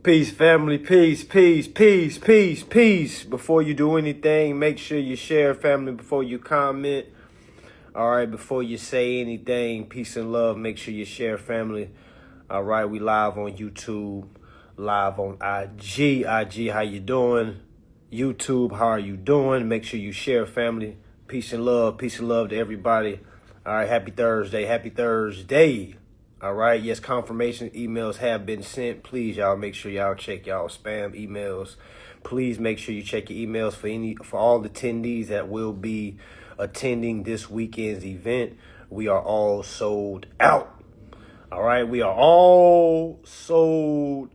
Peace, family. Peace, peace, peace, peace, peace. Before you do anything, make sure you share, family, before you comment. All right, before you say anything, peace and love. Make sure you share, family. All right, we live on YouTube, live on IG. IG, how you doing? YouTube, how are you doing? Make sure you share, family. Peace and love to everybody. All right, happy Thursday, happy Thursday. All right, yes, confirmation emails have been sent. Please, y'all, make sure y'all check y'all spam emails. Please make sure you check your emails for all the attendees that will be attending this weekend's event. We are all sold out. All right, we are all sold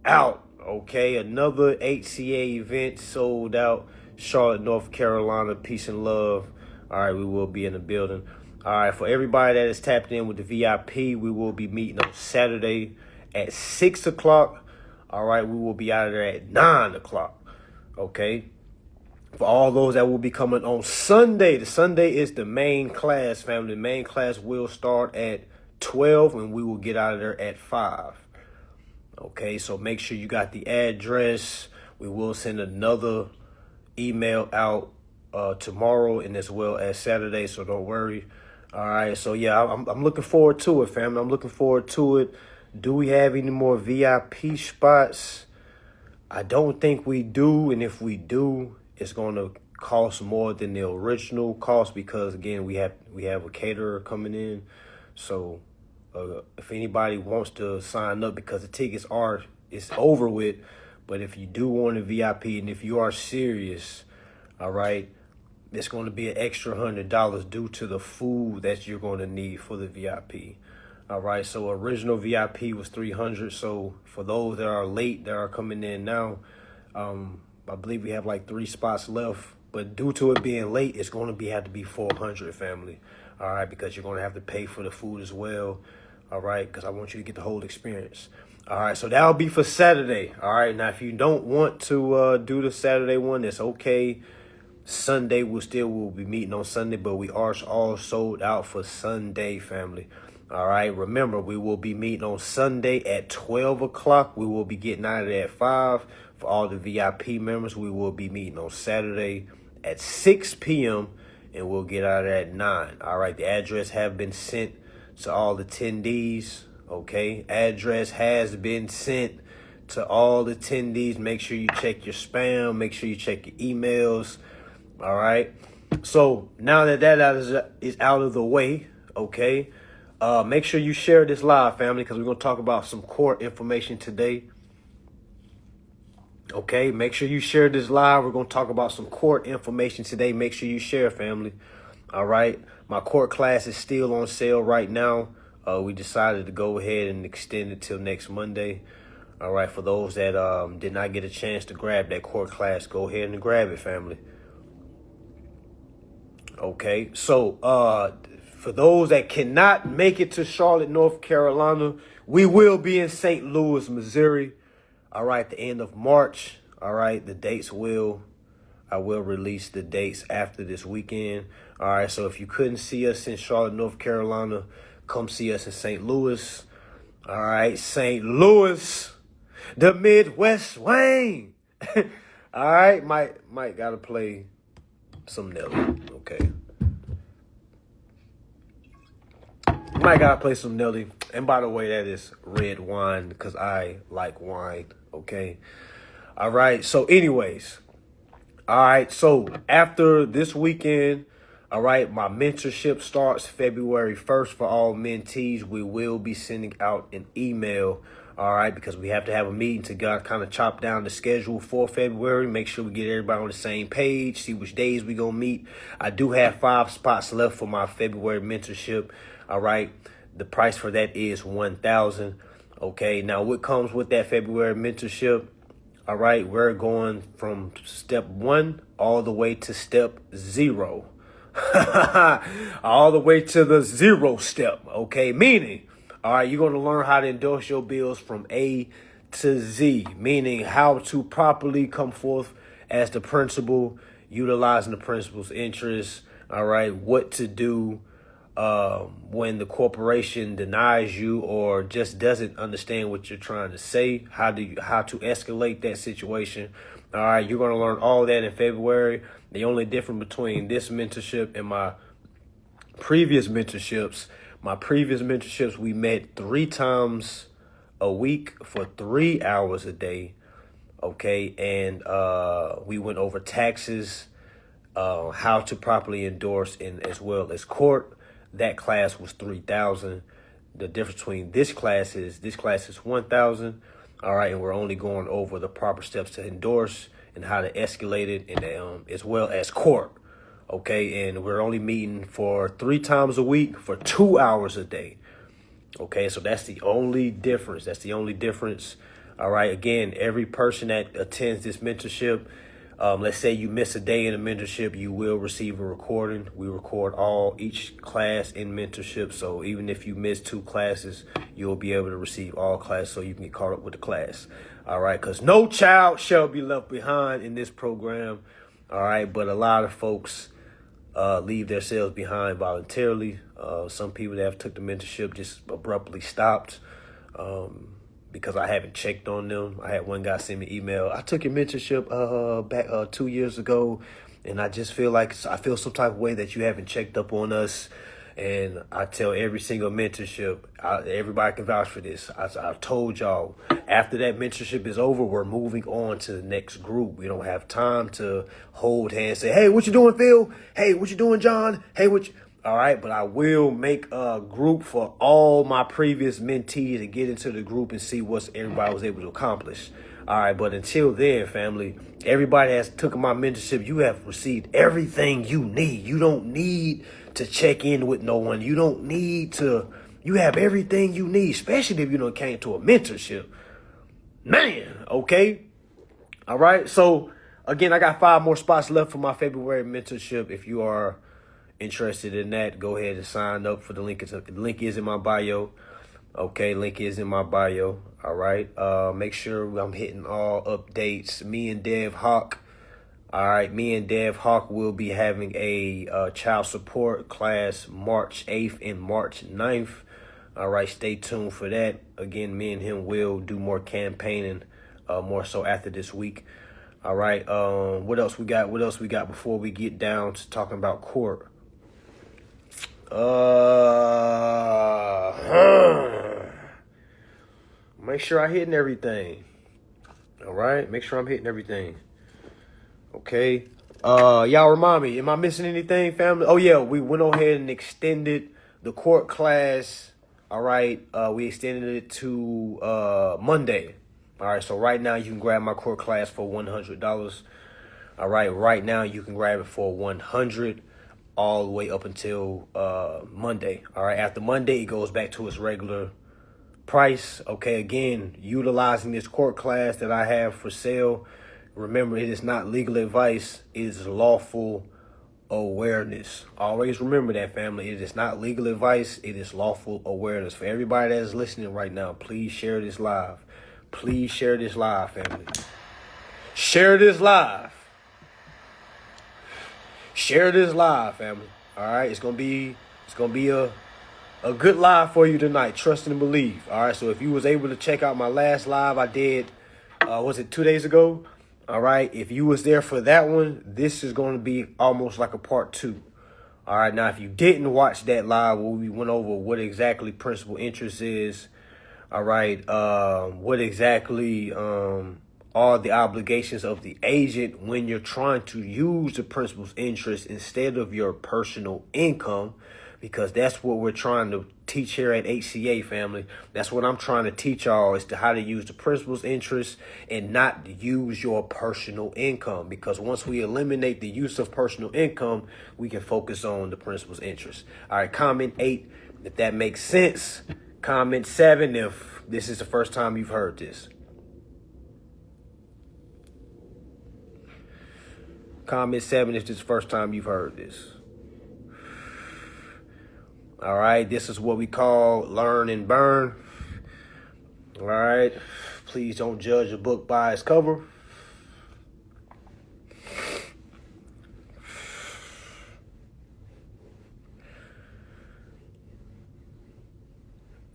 out. Okay, another HCA event sold out. Charlotte, North Carolina, peace and love. All right, we will be in the building. All right, for everybody that is tapped in with the VIP, we will be meeting on Saturday at 6 o'clock. All right, we will be out of there at 9 o'clock. Okay. For all those that will be coming on Sunday, the Sunday is the main class, family. The main class will start at 12 and we will get out of there at 5. Okay, so make sure you got the address. We will send another email out tomorrow and as well as Saturday, so don't worry. All right, so yeah, I'm looking forward to it, family. I'm looking forward to it. Do we have any more VIP spots? I don't think we do, and if we do, it's going to cost more than the original cost because again, we have a caterer coming in. So if anybody wants to sign up, because the tickets it's over with, but if you do want a VIP and if you are serious, all right, it's going to be an extra $100 due to the food that you're going to need for the VIP. All right, so original VIP was $300. So for those that are late, that are coming in now, I believe we have like 3 spots left. But due to it being late, it's going to have to be $400, family. All right, because you're going to have to pay for the food as well. All right, because I want you to get the whole experience. All right, so that'll be for Saturday. All right, now if you don't want to do the Saturday one, that's okay. Sunday, we'll be meeting on Sunday, but we are all sold out for Sunday, family. All right, remember, we will be meeting on Sunday at 12 o'clock. We will be getting out of there at 5. For all the VIP members, we will be meeting on Saturday at 6 p.m. and we'll get out of there at 9. All right, the address have been sent to all the attendees. Okay, address has been sent to all the attendees. Make sure you check your spam. Make sure you check your emails. All right. So now that is out of the way, okay, make sure you share this live, family, because we're going to talk about some court information today. Okay, make sure you share this live. We're going to talk about some court information today. Make sure you share, family. All right. My court class is still on sale right now. We decided to go ahead and extend it till next Monday. All right. For those that did not get a chance to grab that court class, go ahead and grab it, family. Okay, so for those that cannot make it to Charlotte, North Carolina, we will be in St. Louis, Missouri. All right, at the end of March. All right, I will release the dates after this weekend. All right, so if you couldn't see us in Charlotte, North Carolina, come see us in St. Louis. All right, St. Louis, the Midwest swing. All right, Mike got to play some Nelly. Okay. Might gotta play some Nelly. And by the way, that is red wine because I like wine. Okay. All right. So anyways. All right. So after this weekend, all right, my mentorship starts February 1st for all mentees. We will be sending out an email. All right, because we have to have a meeting to kind of chop down the schedule for February. Make sure we get everybody on the same page, see which days we going to meet. I do have 5 spots left for my February mentorship. All right, the price for that is $1,000. Okay, now what comes with that February mentorship? All right, we're going from step 1 all the way to step 0. All the way to the 0 step. Okay, meaning, all right, you're going to learn how to endorse your bills from A to Z, meaning how to properly come forth as the principal, utilizing the principal's interests. All right, what to do when the corporation denies you or just doesn't understand what you're trying to say, how to escalate that situation. All right, you're going to learn all that in February. The only difference between this mentorship and my previous mentorships, we met 3 times a week for 3 hours a day. Okay, and we went over taxes, how to properly endorse, and as well as court. That class was 3,000. The difference between this class is 1,000. All right, and we're only going over the proper steps to endorse and how to escalate it, and as well as court. Okay, and we're only meeting for 3 times a week for 2 hours a day. Okay, so that's the only difference. All right, again, every person that attends this mentorship, let's say you miss a day in a mentorship, you will receive a recording. We record each class in mentorship. So even if you miss 2 classes, you'll be able to receive all classes so you can get caught up with the class. All right, because no child shall be left behind in this program. All right, but a lot of folks leave themselves behind voluntarily. Some people that have took the mentorship just abruptly stopped. Because I haven't checked on them. I had one guy send me an email. I took your mentorship back 2 years ago, and I just feel some type of way that you haven't checked up on us. And I tell every single mentorship, everybody can vouch for this. I told y'all, after that mentorship is over, we're moving on to the next group. We don't have time to hold hands, say, hey, what you doing, Phil? Hey, what you doing, John? Hey, all right, but I will make a group for all my previous mentees to get into the group and see what everybody was able to accomplish. All right, but until then, family, everybody has took my mentorship. You have received everything you need. You don't need to check in with no one. You have everything you need, especially if you came to a mentorship. Man, okay. All right, so again, I got 5 more spots left for my February mentorship. If you are interested in that, go ahead and sign up for the link. The link is in my bio. Okay, link is in my bio. All right. Make sure I'm hitting all updates. Me and Dev Hawk. All right, me and Dev Hawk will be having a child support class March 8th and March 9th. All right, stay tuned for that. Again, me and him will do more campaigning, more so after this week. All right. What else we got? Before we get down to talking about court? Make sure I'm hitting everything. All right, make sure I'm hitting everything. Okay. Y'all remind me, am I missing anything, family? Oh yeah, we went ahead and extended the court class. All right, we extended it to Monday. All right, so right now you can grab my court class for $100. All right, right now you can grab it for $100. All the way up until Monday. All right, after Monday, it goes back to its regular price. Okay, again, utilizing this court class that I have for sale. Remember, it is not legal advice. It is lawful awareness. Always remember that, family. It is not legal advice. It is lawful awareness. For everybody that is listening right now, please share this live. Please share this live, family. Share this live. Share this live, family. All right, it's gonna be a good live for you tonight. Trust and believe. All right, so if you was able to check out my last live I did, was it 2 days ago? All right, if you was there for that one, this is going to be almost like a part 2. All right, now if you didn't watch that live where we went over what exactly principal interest is, all right, what exactly are the obligations of the agent when you're trying to use the principal's interest instead of your personal income, because that's what we're trying to teach here at HCA, family. That's what I'm trying to teach y'all, is to how to use the principal's interest and not use your personal income, because once we eliminate the use of personal income, we can focus on the principal's interest. All right, comment 8 if that makes sense. Comment 7 if this is the first time you've heard this. Comment 7 if this is the first time you've heard this. All right, this is what we call learn and burn. All right, please don't judge a book by its cover.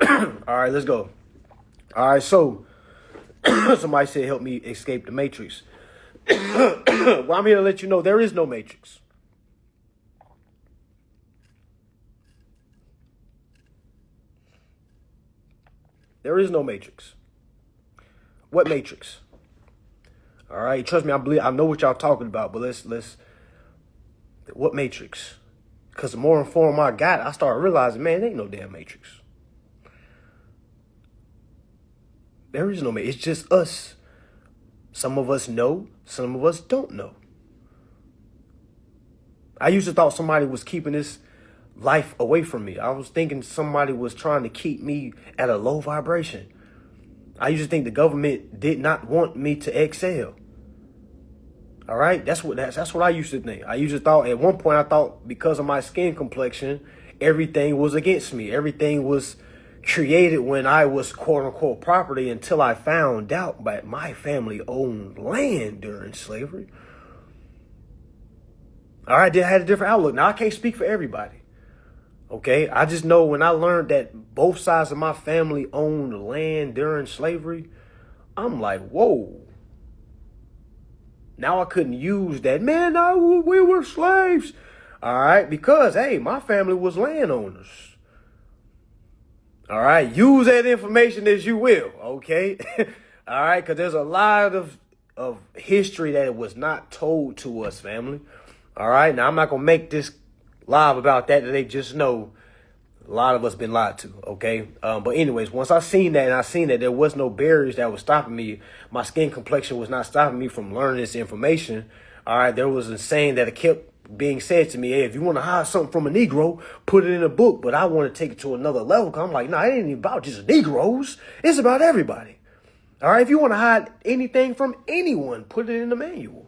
All right, let's go. All right, so somebody said help me escape the matrix. Well, I'm here to let you know there is no matrix. There is no matrix. What matrix? All right, trust me, I know what y'all talking about, but let's what matrix? Because the more informed I got, I started realizing, man, there ain't no damn matrix. There is no matrix. It's just us. Some of us know, some of us don't know. I used to thought somebody was keeping this life away from me. I was thinking somebody was trying to keep me at a low vibration. I used to think the government did not want me to excel. All right, that's what I used to think. I used to thought at one point I thought because of my skin complexion, everything was against me. Everything was created when I was quote unquote property until I found out that my family owned land during slavery. All right, I had a different outlook. Now I can't speak for everybody. Okay, I just know when I learned that both sides of my family owned land during slavery, I'm like, whoa. Now I couldn't use that. Man, no, we were slaves. All right, because, hey, my family was landowners. All right, use that information as you will, okay? All right, because there's a lot of history that was not told to us, family. All right, now I'm not going to make this live about that they just know a lot of us been lied to, okay? But anyways, once I seen that and I seen that there was no barriers that was stopping me, my skin complexion was not stopping me from learning this information. All right, there was a saying that it kept being said to me, hey, if you want to hide something from a Negro, put it in a book. But I want to take it to another level because I'm like, nah, it ain't even about just Negroes. It's about everybody. All right, if you want to hide anything from anyone, put it in the manual.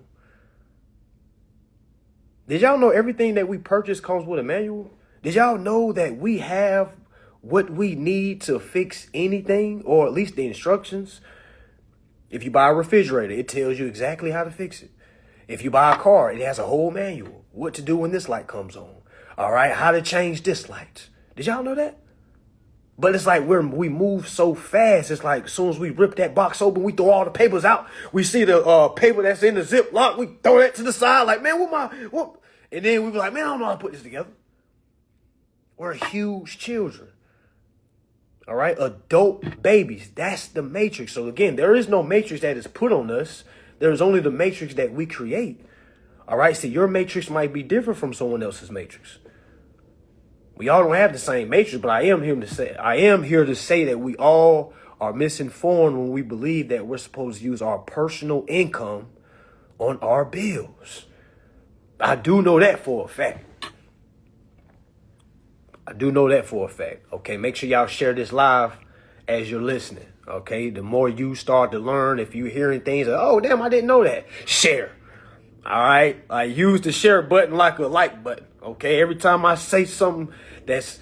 Did y'all know everything that we purchase comes with a manual? Did y'all know that we have what we need to fix anything, or at least the instructions? If you buy a refrigerator, it tells you exactly how to fix it. If you buy a car, it has a whole manual. What to do when this light comes on. All right, how to change this light. Did y'all know that? But it's like we move so fast. It's like as soon as we rip that box open, we throw all the papers out. We see the paper that's in the Ziploc. We throw that to the side like, man, what? And then we be like, man, I don't know how to put this together. We're huge children. All right, adult babies. That's the matrix. So again, there is no matrix that is put on us. There's only the matrix that we create. All right, so your matrix might be different from someone else's matrix. We all don't have the same matrix, but I am here to say that we all are misinformed when we believe that we're supposed to use our personal income on our bills. I do know that for a fact. Okay, make sure y'all share this live as you're listening. Okay, the more you start to learn, if you're hearing things, like, oh, damn, I didn't know that. Share. All right, I use the share button like a like button. Okay, every time I say something that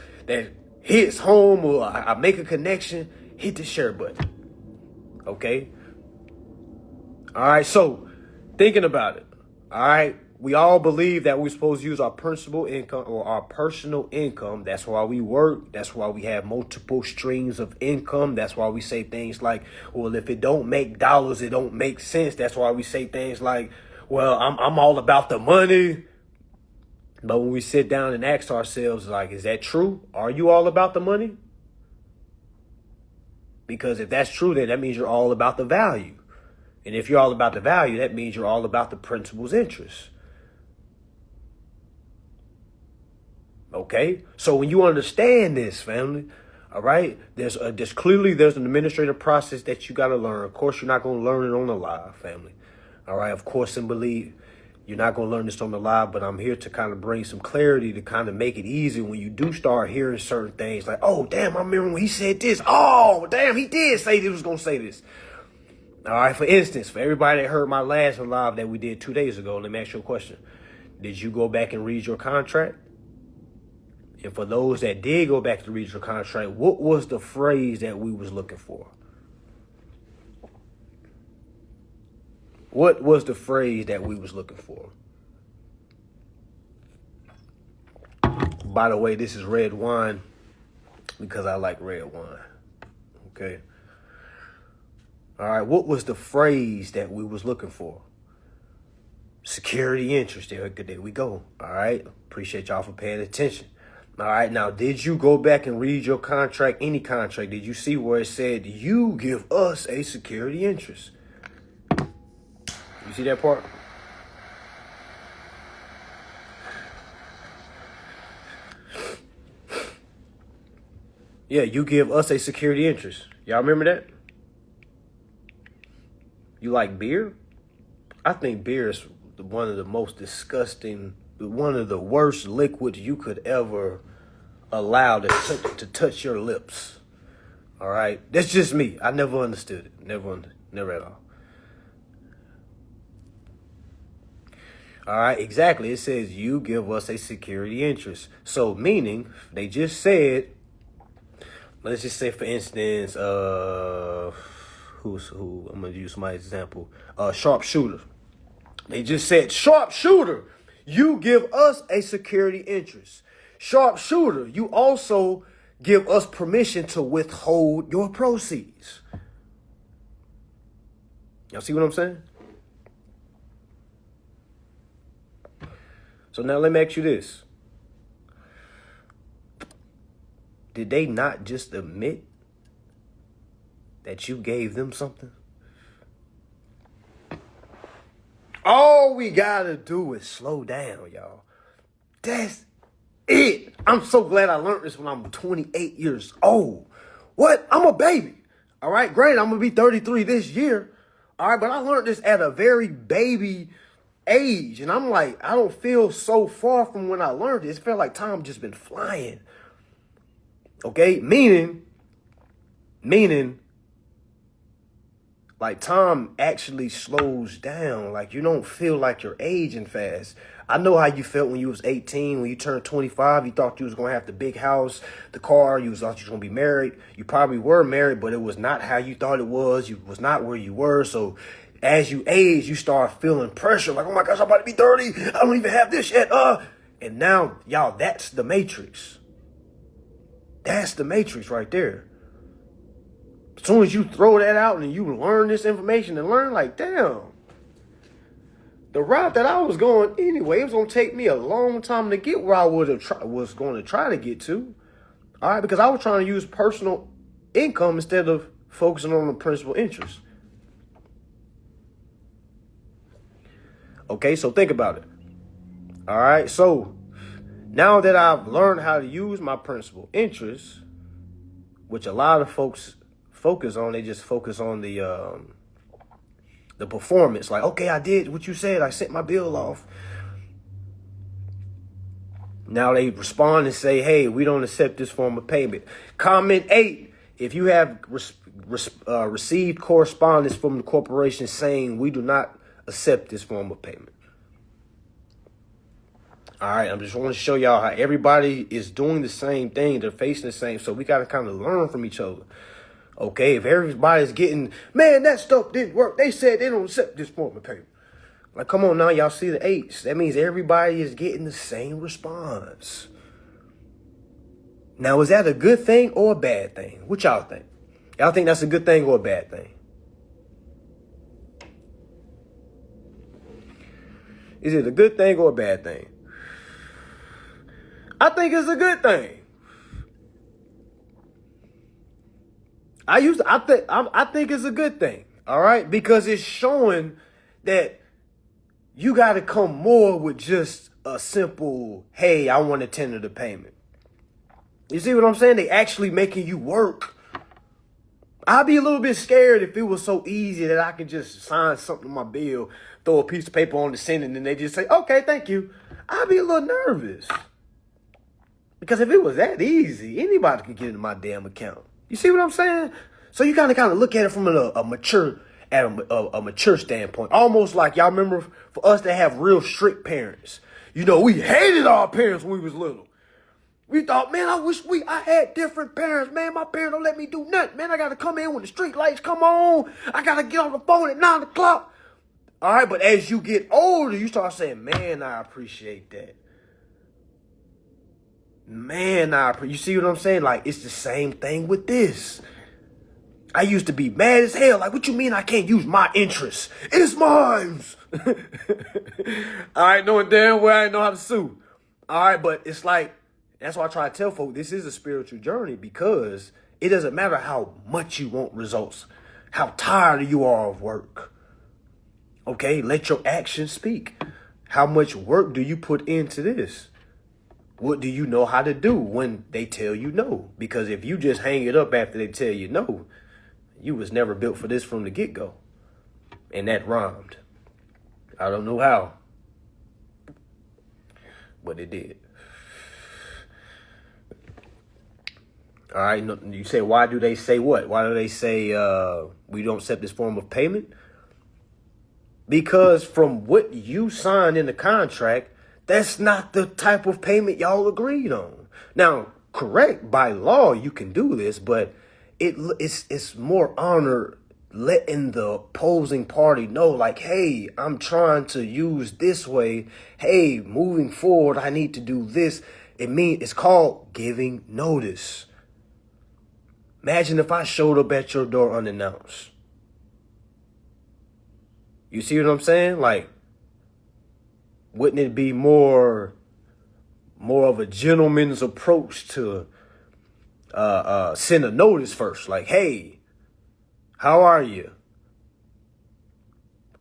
hits home or I make a connection, hit the share button. Okay. All right, so thinking about it. All right, we all believe that we're supposed to use our principal income or our personal income. That's why we work. That's why we have multiple streams of income. That's why we say things like, well, if it don't make dollars, it don't make sense. That's why we say things like, well, I'm all about the money. But when we sit down and ask ourselves, like, is that true? Are you all about the money? Because if that's true, then that means you're all about the value. And if you're all about the value, that means you're all about the principal's interest. Okay? So when you understand this, family, all right, there's an administrative process that you got to learn. Of course, you're not going to learn it on the live, family. All right, of course, and believe you're not going to learn this on the live, but I'm here to kind of bring some clarity to kind of make it easy when you do start hearing certain things like, oh, damn, I remember when he said this. Oh, damn, he did say he was going to say this. All right, for instance, for everybody that heard my last live that we did 2 days ago, let me ask you a question. Did you go back and read your contract? And for those that did go back to read your contract, what was the phrase that we was looking for? What was the phrase that we was looking for? By the way, this is red wine because I like red wine. Okay. All right. What was the phrase that we was looking for? Security interest. There we go. All right. Appreciate y'all for paying attention. All right. Now, did you go back and read your contract, any contract? Did you see where it said you give us a security interest? You see that part? Yeah, you give us a security interest. Y'all remember that? You like beer? I think beer is one of the most disgusting, one of the worst liquids you could ever allow to touch your lips. All right? That's just me. I never understood it. Never at all. All right, exactly. It says you give us a security interest. So meaning they just said, let's just say for instance, who? I'm gonna use my example. Sharpshooter. They just said, sharpshooter, you give us a security interest. Sharpshooter, you also give us permission to withhold your proceeds. Y'all see what I'm saying? So now let me ask you this. Did they not just admit that you gave them something? All we gotta do is slow down, y'all. That's it. I'm so glad I learned this when I'm 28 years old. What? I'm a baby. All right, great. I'm gonna be 33 this year. All right, but I learned this at a very baby age. And I'm like, I don't feel so far from when I learned this. It felt like time just been flying. Okay, meaning, like time actually slows down. Like you don't feel like you're aging fast. I know how you felt when you was 18, when you turned 25, you thought you was going to have the big house, the car, thought you was going to be married. You probably were married, but it was not how you thought it was. You was not where you were. So as you age, you start feeling pressure. Like, oh my gosh, I'm about to be 30. I don't even have this yet. And now, y'all, that's the matrix. That's the matrix right there. As soon as you throw that out and you learn this information and learn, like, damn, the route that I was going anyway, it was going to take me a long time to get where I was going to try to get to. All right, because I was trying to use personal income instead of focusing on the principal interest. Okay, so think about it. All right, so now that I've learned how to use my principal interest, which a lot of folks focus on, they just focus on the performance. Like, okay, I did what you said. I sent my bill off. Now they respond and say, hey, we don't accept this form of payment. Comment 8, if you have received correspondence from the corporation saying we do not accept this form of payment. All right, I just want to show y'all how everybody is doing the same thing. They're facing the same. So we got to kind of learn from each other. Okay, if everybody's getting, man, that stuff didn't work. They said they don't accept this form of payment. Like, come on now, y'all see the 8s. That means everybody is getting the same response. Now, is that a good thing or a bad thing? What y'all think? Y'all think that's a good thing or a bad thing? Is it a good thing or a bad thing? I think it's a good thing. I think it's a good thing. All right, because it's showing that you got to come more with just a simple, hey, I want to tender the payment. You see what I'm saying? They actually making you work. I'd be a little bit scared if it was so easy that I could just sign something on my bill, throw a piece of paper on the send, and then they just say, okay, thank you. I'd be a little nervous. Because if it was that easy, anybody could get into my damn account. You see what I'm saying? So you kind of look at it from a mature standpoint. Almost like, y'all remember, for us to have real strict parents. You know, we hated our parents when we was little. We thought, man, I wish I had different parents. Man, my parents don't let me do nothing. Man, I got to come in when the street lights come on. I got to get on the phone at 9 o'clock. All right, but as you get older, you start saying, man, I appreciate that. Man, you see what I'm saying? Like, it's the same thing with this. I used to be mad as hell. Like, what you mean I can't use my interests? It's mine. All right, knowing damn well I know how to sue. All right, but it's like, that's why I try to tell folks this is a spiritual journey, because it doesn't matter how much you want results, how tired you are of work. Okay, let your actions speak. How much work do you put into this? What do you know how to do when they tell you no? Because if you just hang it up after they tell you no, you was never built for this from the get-go. And that rhymed. I don't know how, but it did. All right, you say, why do they say what? Why do they say we don't accept this form of payment? Because from what you signed in the contract, that's not the type of payment y'all agreed on. Now, correct, by law, you can do this, but it's more honor letting the opposing party know, like, hey, I'm trying to use this way. Hey, moving forward, I need to do this. It's called giving notice. Imagine if I showed up at your door unannounced. You see what I'm saying? Like, wouldn't it be more of a gentleman's approach to send a notice first? Like, hey, how are you?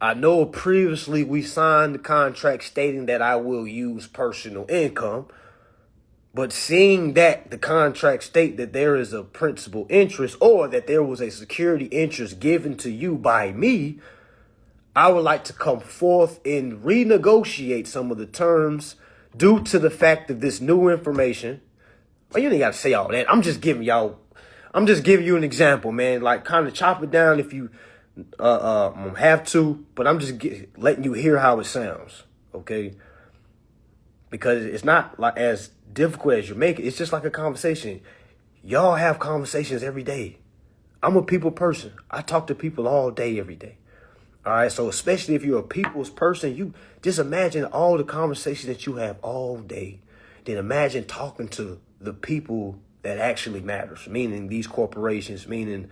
I know previously we signed the contract stating that I will use personal income, but seeing that the contract state that there is a principal interest, or that there was a security interest given to you by me, I would like to come forth and renegotiate some of the terms due to the fact of this new information. Well, you ain't got to say all that. I'm just giving you an example, man. Like, kind of chop it down if you have to, but I'm just letting you hear how it sounds, okay? Because it's not like as difficult as you make it. It's just like a conversation. Y'all have conversations every day. I'm a people person. I talk to people all day, every day. All right, so especially if you're a people's person, you just imagine all the conversations that you have all day. Then imagine talking to the people that actually matters, meaning these corporations, meaning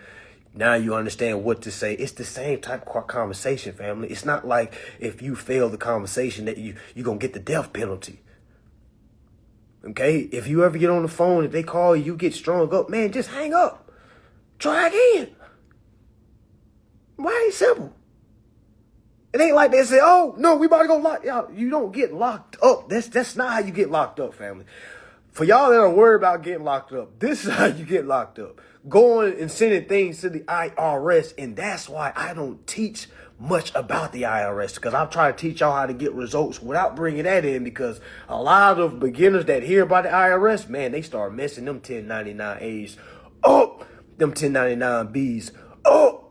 now you understand what to say. It's the same type of conversation, family. It's not like if you fail the conversation that you're going to get the death penalty. Okay, if you ever get on the phone, if they call you, you get strung up, man, just hang up. Try again. Why ain't simple? It ain't like they say, oh, no, we about to go lock. Y'all, you don't get locked up. That's not how you get locked up, family. For y'all that are worried about getting locked up, this is how you get locked up. Going and sending things to the IRS. And that's why I don't teach much about the IRS, because I'm trying to teach y'all how to get results without bringing that in, because a lot of beginners that hear about the IRS, man, they start messing them 1099As up, them 1099Bs up.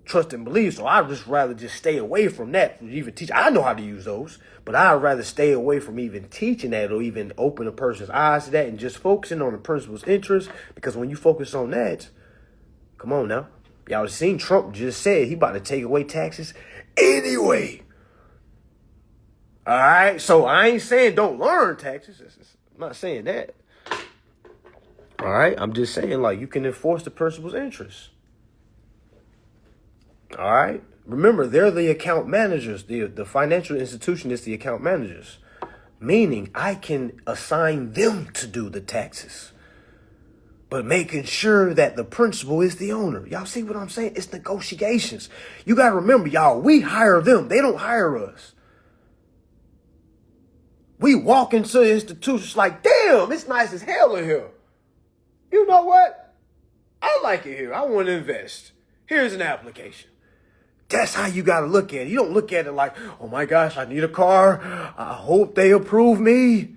Trust and believe. So I'd just rather just stay away from that. Even teach. I know how to use those, but I'd rather stay away from even teaching that, or even open a person's eyes to that, and just focusing on the principal's interest. Because when you focus on that, come on now. Y'all seen Trump just said he about to take away taxes anyway. All right. So I ain't saying don't learn taxes. I'm not saying that. All right. I'm just saying, like, you can enforce the principal's interest. All right. Remember, they're the account managers. The financial institution is the account managers, meaning I can assign them to do the taxes, but making sure that the principal is the owner. Y'all see what I'm saying? It's negotiations. You got to remember, y'all, we hire them. They don't hire us. We walk into institutions like, damn, it's nice as hell in here. You know what? I like it here. I want to invest. Here's an application. That's how you got to look at it. You don't look at it like, oh my gosh, I need a car. I hope they approve me.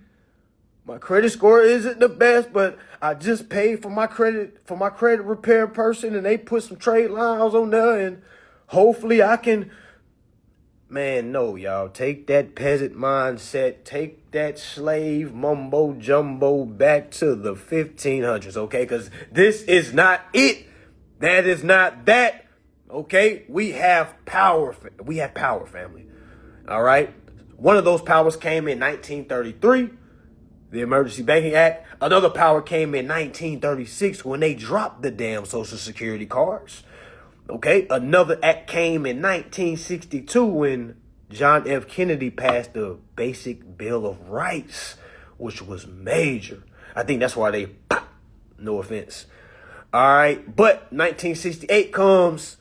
My credit score isn't the best, but I just paid for my credit repair person, and they put some trade lines on there, and hopefully I can. Man, no, y'all. Take that peasant mindset. Take that slave mumbo jumbo back to the 1500s, okay? Because this is not it. That is not that. Okay, we have power. We have power, family. All right. One of those powers came in 1933. The Emergency Banking Act. Another power came in 1936 when they dropped the damn Social Security cards. Okay, another act came in 1962 when John F. Kennedy passed the Basic Bill of Rights, which was major. I think that's why they, no offense. All right, but 1968 comes,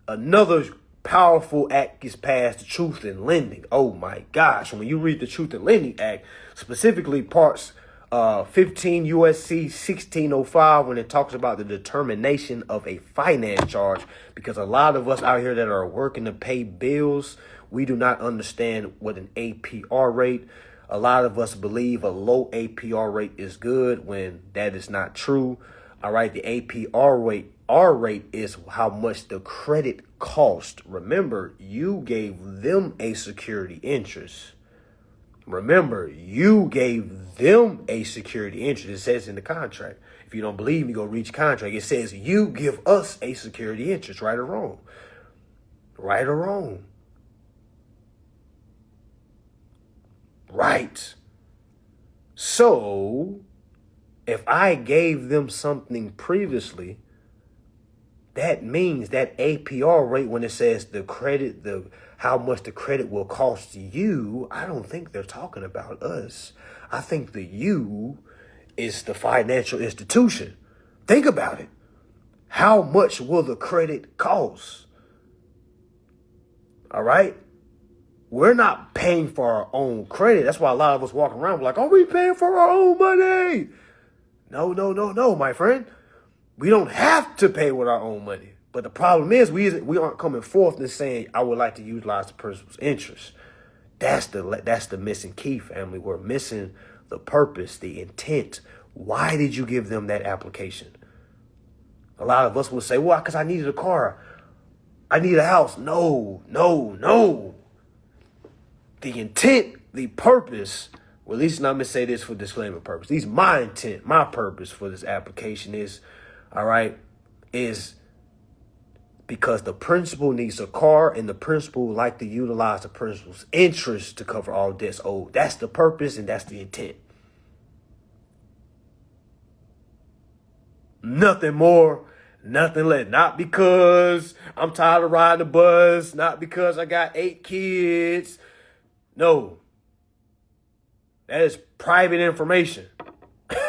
another powerful act gets passed, the Truth in Lending. Oh my gosh, when you read the Truth in Lending Act, specifically parts 15 USC 1605, when it talks about the determination of a finance charge, because a lot of us out here that are working to pay bills, we do not understand what an APR rate. A lot of us believe a low APR rate is good when that is not true. All right, the APR rate, R rate, is how much the credit cost. Remember, you gave them a security interest. Remember, you gave them a security interest. It says in the contract. If you don't believe me, go read your contract. It says you give us a security interest, right or wrong. Right or wrong. Right. So, if I gave them something previously, that means that APR rate, when it says the credit, how much the credit will cost you, I don't think they're talking about us. I think the you is the financial institution. Think about it. How much will the credit cost? All right? We're not paying for our own credit. That's why a lot of us walk around like, are we paying for our own money? No, my friend. We don't have to pay with our own money. But the problem is we aren't coming forth and saying, I would like to utilize the principal's interest. That's the missing key, family. We're missing the purpose, the intent. Why did you give them that application? A lot of us will say, well, because I needed a car. I need a house. No. The intent, the purpose, well, at least let me say this for disclaimer purpose. At least my intent, my purpose for this application is, all right, is because the principal needs a car and the principal would like to utilize the principal's interest to cover all debts owed. That's the purpose and that's the intent. Nothing more, nothing less. Not because I'm tired of riding the bus, not because I got 8 kids. No. That is private information.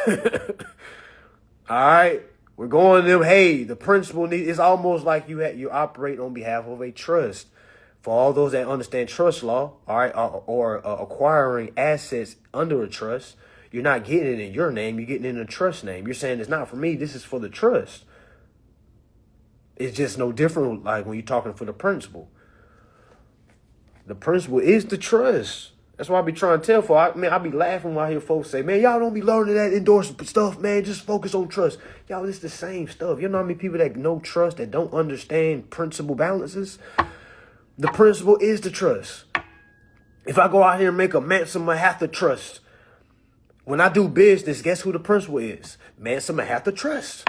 All right. We're going to them. Hey, the principal needs. It's almost like you operate on behalf of a trust. For all those that understand trust law, all right, or acquiring assets under a trust, you're not getting it in your name. You're getting it in a trust name. You're saying it's not for me. This is for the trust. It's just no different like when you're talking for the principal. The principal is the trust. That's why I be trying to tell for. I be laughing when I hear folks say, man, y'all don't be learning that endorsement stuff, man. Just focus on trust. Y'all, it's the same stuff. You know how many people that know trust that don't understand principal balances? The principal is the trust. If I go out here and make a Manson Mahatma trust, when I do business, guess who the principal is? Manson Mahatma Trust.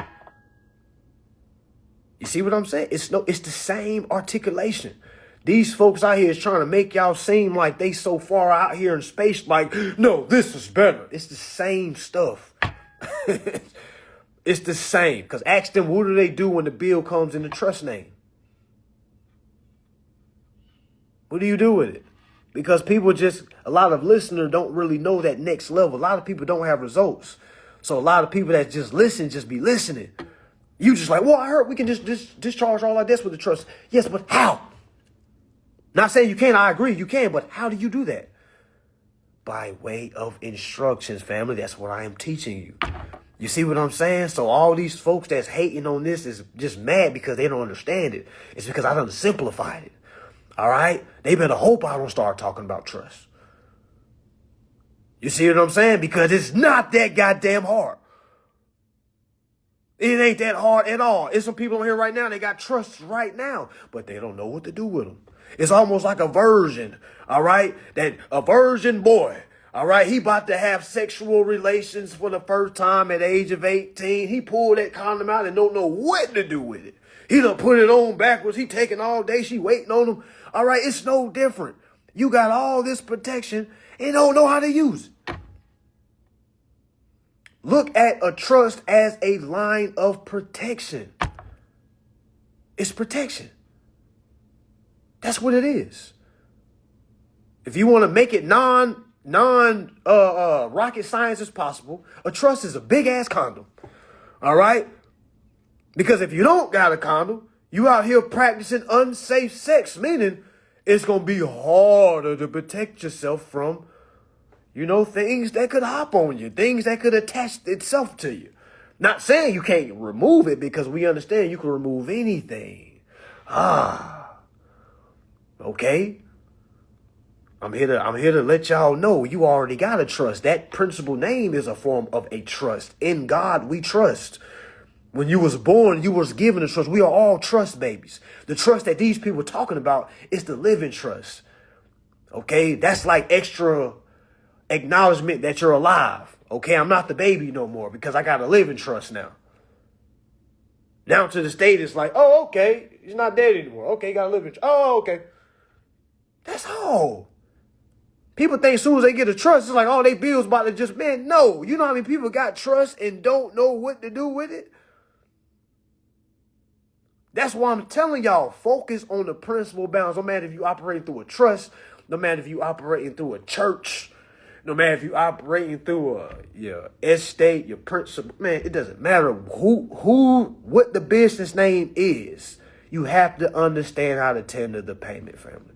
You see what I'm saying? It's the same articulation. These folks out here is trying to make y'all seem like they so far out here in space, like, no, this is better. It's the same stuff. It's the same. Because ask them, what do they do when the bill comes in the trust name? What do you do with it? Because a lot of listeners don't really know that next level. A lot of people don't have results. So a lot of people that just listen, just be listening. You just like, well, I heard we can just discharge all our debts with the trust. Yes, but how? Not saying you can't, I agree, you can, but how do you do that? By way of instructions, family. That's what I am teaching you. You see what I'm saying? So all these folks that's hating on this is just mad because they don't understand it. It's because I done simplified it. All right? They better hope I don't start talking about trust. You see what I'm saying? Because it's not that goddamn hard. It ain't that hard at all. There's some people on here right now, they got trusts right now, but they don't know what to do with them. It's almost like a virgin, all right? That a virgin boy, all right? He about to have sexual relations for the first time at the age of 18. He pulled that condom out and don't know what to do with it. He done put it on backwards. He taking all day. She waiting on him. All right, it's no different. You got all this protection and don't know how to use it. Look at a trust as a line of protection. It's protection. That's what it is. If you want to make it rocket science as possible, a trust is a big ass condom. All right? Because if you don't got a condom, you out here practicing unsafe sex, meaning it's going to be harder to protect yourself from, things that could hop on you, things that could attach itself to you. Not saying you can't remove it, because we understand you can remove anything. Okay. I'm here to let y'all know you already got a trust. That principal name is a form of a trust. In God, we trust. When you was born, you was given a trust. We are all trust babies. The trust that these people are talking about is the living trust. Okay? That's like extra acknowledgement that you're alive. Okay? I'm not the baby no more because I got a living trust now. Now to the state, it's like, oh, okay. He's not dead anymore. Okay, you got a living trust. Oh, okay. That's all. People think as soon as they get a trust, it's like, oh, they bills about to just, man, no. You know how many people got trust and don't know what to do with it? That's why I'm telling y'all, focus on the principal bounds. No matter if you operating through a trust, no matter if you operating through a church, no matter if you operating through your estate, your principal, man, it doesn't matter what the business name is. You have to understand how to tender the payment, family.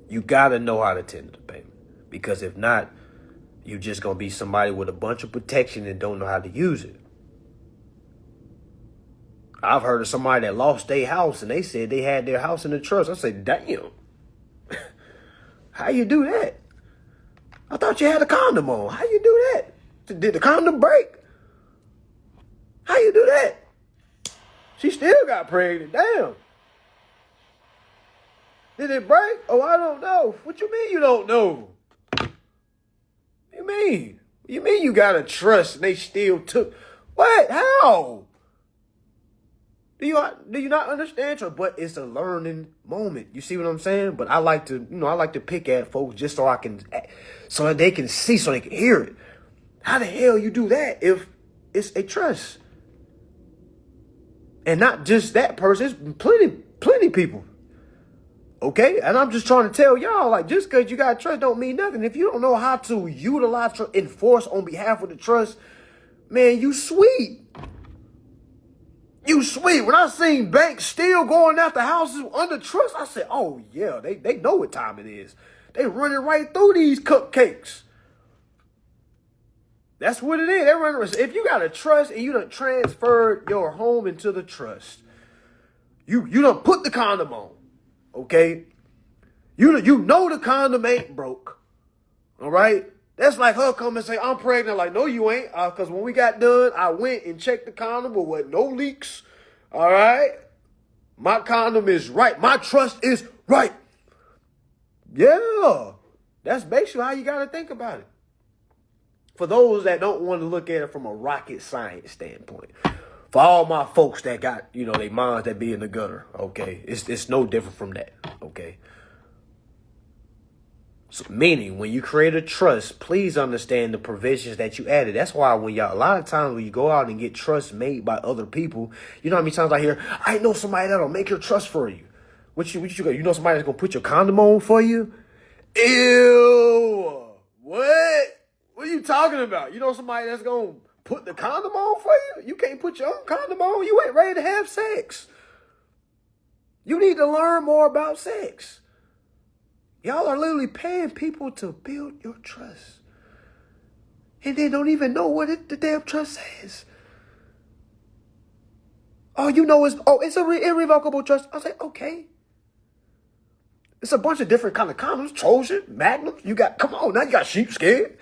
You got to know how to tender the payment. Because if not, you're just going to be somebody with a bunch of protection and don't know how to use it. I've heard of somebody that lost their house and they said they had their house in the trust. I said, damn. How you do that? I thought you had a condom on. How you do that? Did the condom break? How you do that? She still got pregnant. Damn. Did it break? Oh, I don't know. What you mean you don't know? You mean? You mean you got to trust and they still took? What? How? Do you not understand? But it's a learning moment. You see what I'm saying? But I like to pick at folks just so that they can see, so they can hear it. How the hell you do that if it's a trust? And not just that person, it's plenty people. Okay? And I'm just trying to tell y'all, like, just because you got trust don't mean nothing. If you don't know how to utilize trust, enforce on behalf of the trust, man, you sweet. You sweet. When I seen banks still going after houses under trust, I said, oh, yeah, they know what time it is. They running right through these cupcakes. That's what it is. They running. If you got a trust and you done transferred your home into the trust, you done put the condom on. Okay? You know the condom ain't broke. All right? That's like her come and say, I'm pregnant. Like, no, you ain't. Because when we got done, I went and checked the condom, but with no leaks. All right? My condom is right. My trust is right. Yeah. That's basically how you got to think about it. For those that don't want to look at it from a rocket science standpoint. For all my folks that got, they minds that be in the gutter, okay? It's no different from that, okay? So, meaning, when you create a trust, please understand the provisions that you added. That's why a lot of times when you go out and get trust made by other people, you know how many times I hear, I know somebody that'll make your trust for you. What you got? You know somebody that's going to put your condom on for you? Ew! What? What are you talking about? You know somebody that's going to put the condom on for you? You can't put your own condom on. You ain't ready to have sex. You need to learn more about sex. Y'all are literally paying people to build your trust. And they don't even know what the damn trust says. All you know is, it's an irrevocable trust. I was like, okay. It's a bunch of different kind of condoms. Trojan, Magnum. Come on, now you got sheepskin.